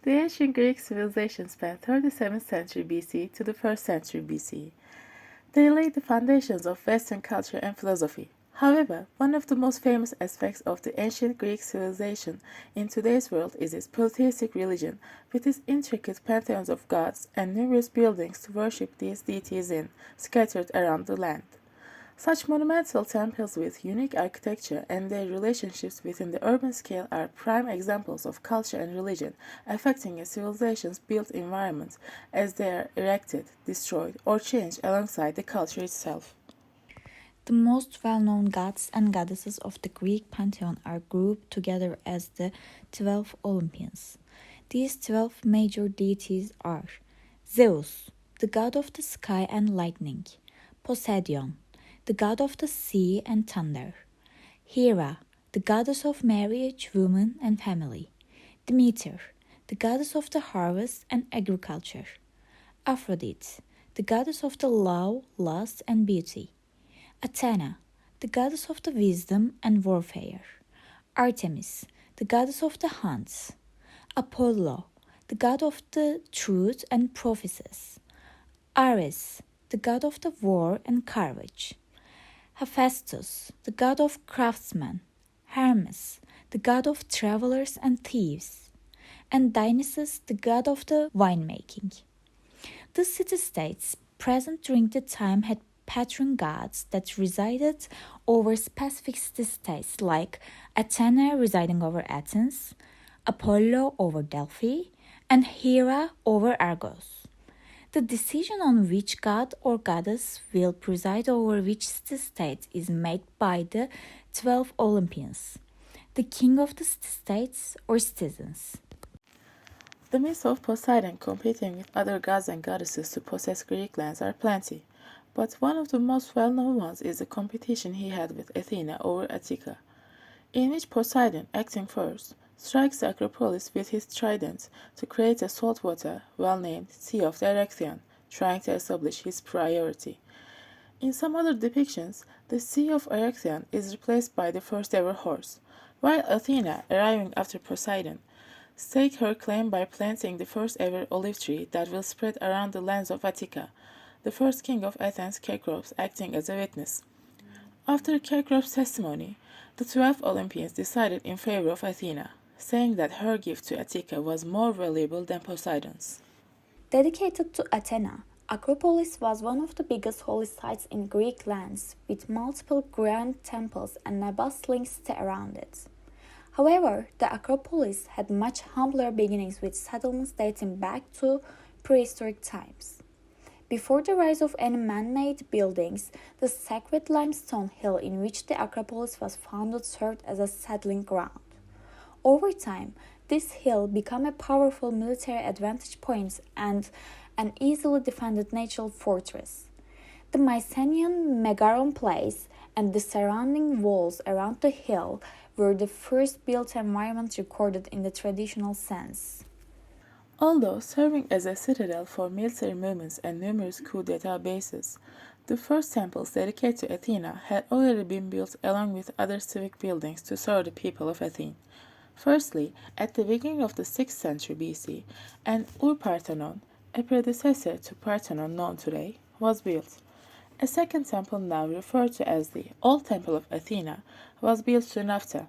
The ancient Greek civilization spanned 37th century BC to the 1st century BCE. They laid the foundations of Western culture and philosophy. However, one of the most famous aspects of the ancient Greek civilization in today's world is its polytheistic religion, with its intricate pantheons of gods and numerous buildings to worship these deities in, scattered around the land. Such monumental temples with unique architecture and their relationships within the urban scale are prime examples of culture and religion affecting a civilization's built environment as they are erected, destroyed, or changed alongside the culture itself. The most well-known gods and goddesses of the Greek pantheon are grouped together as the 12 Olympians. These 12 major deities are Zeus, the god of the sky and lightning; Poseidon, the god of the sea and thunder; Hera, the goddess of marriage, women, and family; Demeter, the goddess of the harvest and agriculture; Aphrodite, the goddess of the love, lust, and beauty; Athena, the goddess of the wisdom and warfare; Artemis, the goddess of the hunts; Apollo, the god of the truth and prophecies; Ares, the god of the war and courage; Hephaestus, the god of craftsmen; Hermes, the god of travelers and thieves; and Dionysus, the god of the winemaking. The city-states present during the time had patron gods that resided over specific city-states, like Athena residing over Athens, Apollo over Delphi, and Hera over Argos. The decision on which god or goddess will preside over which city-state is made by the 12 Olympians, the king of the city-states or citizens. The myths of Poseidon competing with other gods and goddesses to possess Greek lands are plenty, but one of the most well-known ones is the competition he had with Athena over Attica, in which Poseidon, acting first, strikes the Acropolis with his trident to create a saltwater, well-named Sea of the Erection, trying to establish his priority. In some other depictions, the Sea of Erection is replaced by the first-ever horse, while Athena, arriving after Poseidon, stake her claim by planting the first-ever olive tree that will spread around the lands of Attica, the first king of Athens, Kerkros, acting as a witness. After Kerkros' testimony, the 12 Olympians decided in favor of Athena, saying that her gift to Attica was more valuable than Poseidon's. Dedicated to Athena, Acropolis was one of the biggest holy sites in Greek lands, with multiple grand temples and a bustling city around it. However, the Acropolis had much humbler beginnings, with settlements dating back to prehistoric times. Before the rise of any man-made buildings, the sacred limestone hill in which the Acropolis was founded served as a settling ground. Over time, this hill became a powerful military advantage point and an easily defended natural fortress. The Mycenaean Megaron Place and the surrounding walls around the hill were the first built environment recorded in the traditional sense. Although serving as a citadel for military movements and numerous coup d'etat bases, the first temples dedicated to Athena had already been built along with other civic buildings to serve the people of Athens. Firstly, at the beginning of the 6th century BC, an Parthenon, a predecessor to Parthenon known today, was built. A second temple, now referred to as the Old Temple of Athena, was built soon after.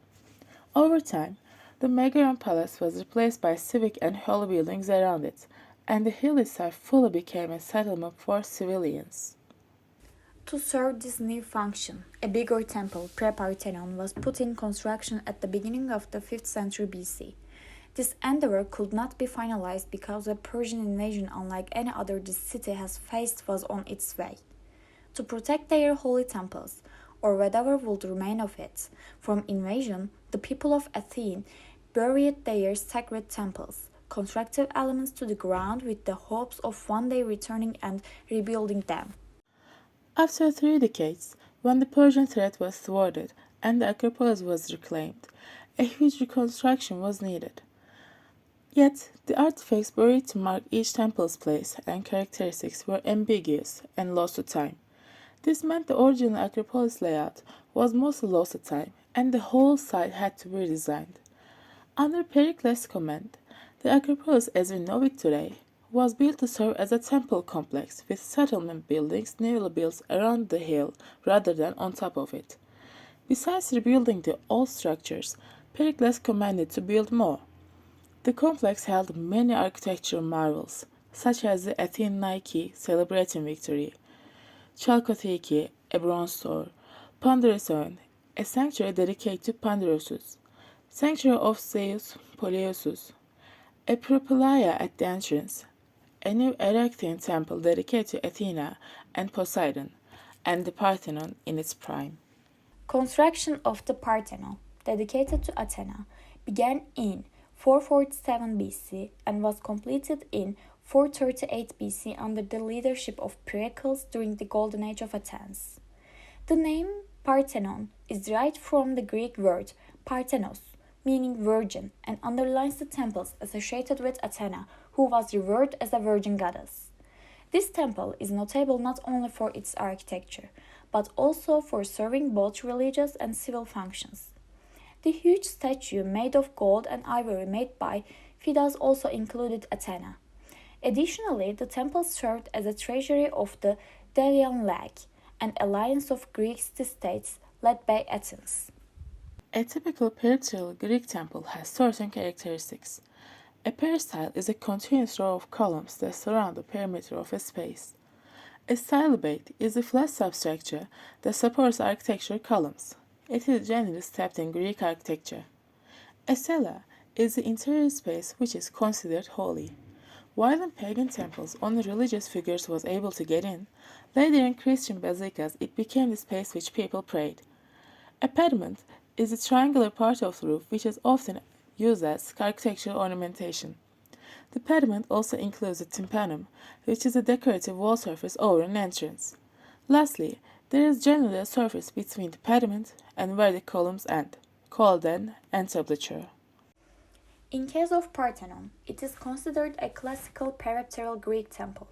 Over time, the Megaron Palace was replaced by civic and holy buildings around it, and the hill itself fully became a settlement for civilians. To serve this new function, a bigger temple, pre-Parthenon, was put in construction at the beginning of the 5th century BC. This endeavor could not be finalized because a Persian invasion unlike any other this city has faced was on its way. To protect their holy temples, or whatever would remain of it, from invasion, the people of Athens buried their sacred temples, constructive elements to the ground with the hopes of one day returning and rebuilding them. After 3 decades, when the Persian threat was thwarted and the Acropolis was reclaimed, a huge reconstruction was needed. Yet, the artifacts buried to mark each temple's place and characteristics were ambiguous and lost to time. This meant the original Acropolis layout was mostly lost to time, and the whole site had to be redesigned. Under Pericles' command, The Acropolis as we know it today was built to serve as a temple complex with settlement buildings newly built around the hill rather than on top of it. Besides rebuilding the old structures, Pericles commanded to build more. The complex held many architectural marvels, such as the Athene Nike celebrating victory, Chalkotiki, a bronze door, Pandareson, a sanctuary dedicated to Pandarosus, sanctuary of Zeus Poleusus, a propylaea at the entrance, a new Erechtean temple dedicated to Athena and Poseidon, and the Parthenon in its prime. Construction of the Parthenon, dedicated to Athena, began in 447 BC and was completed in 438 BC under the leadership of Pericles during the Golden Age of Athens. The name Parthenon is derived from the Greek word Parthenos, meaning virgin, and underlines the temples associated with Athena, who was revered as a virgin goddess. This temple is notable not only for its architecture, but also for serving both religious and civil functions. The huge statue made of gold and ivory made by Phidias also included Athena. Additionally, the temple served as a treasury of the Delian League, an alliance of Greek city-states led by Athens. A typical peristyle Greek temple has certain characteristics. A peristyle is a continuous row of columns that surround the perimeter of a space. A stylobate is a flat substructure that supports architectural columns. It is generally stepped in Greek architecture. A cella is the interior space which is considered holy. While in pagan temples only religious figures was able to get in, later in Christian basilicas it became the space which people prayed. A pediment is the triangular part of the roof which is often used as architectural ornamentation. The pediment also includes a tympanum, which is a decorative wall surface over an entrance. Lastly, there is generally a surface between the pediment and where the columns end, called an entablature. In case of Parthenon, it is considered a classical peripteral Greek temple.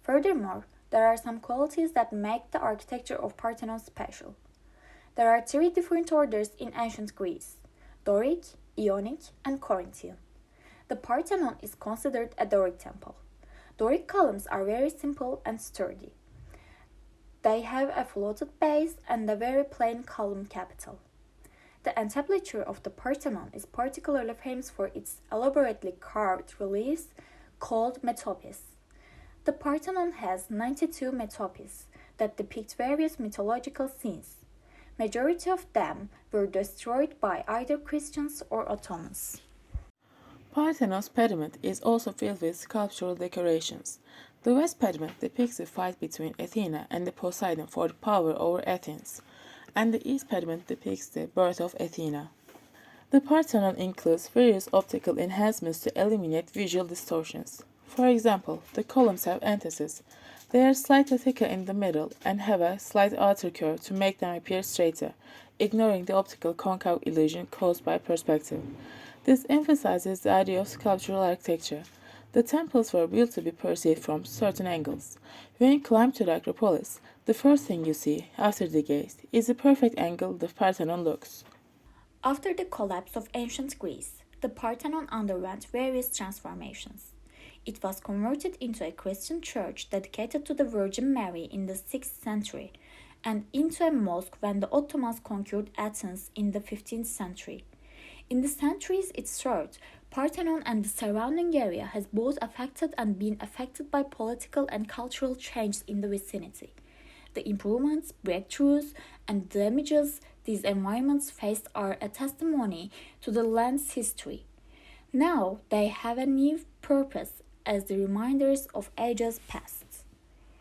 Furthermore, there are some qualities that make the architecture of Parthenon special. There are three different orders in ancient Greece: Doric, Ionic, and Corinthian. The Parthenon is considered a Doric temple. Doric columns are very simple and sturdy. They have a fluted base and a very plain column capital. The entablature of the Parthenon is particularly famous for its elaborately carved reliefs called metopes. The Parthenon has 92 metopes that depict various mythological scenes. Majority of them were destroyed by either Christians or Ottomans. Parthenon's pediment is also filled with sculptural decorations. The west pediment depicts the fight between Athena and the Poseidon for the power over Athens, and the east pediment depicts the birth of Athena. The Parthenon includes various optical enhancements to eliminate visual distortions. For example, the columns have antitheses. They are slightly thicker in the middle and have a slight outer curve to make them appear straighter, ignoring the optical concave illusion caused by perspective. This emphasizes the idea of sculptural architecture. The temples were built to be perceived from certain angles. When you climb to the Acropolis, the first thing you see after the gate is the perfect angle the Parthenon looks. After the collapse of ancient Greece, the Parthenon underwent various transformations. It was converted into a Christian church dedicated to the Virgin Mary in the 6th century and into a mosque when the Ottomans conquered Athens in the 15th century. In the centuries it served, Parthenon and the surrounding area has both affected and been affected by political and cultural changes in the vicinity. The improvements, breakthroughs, and damages these environments faced are a testimony to the land's history. Now they have a new purpose as the reminders of ages past.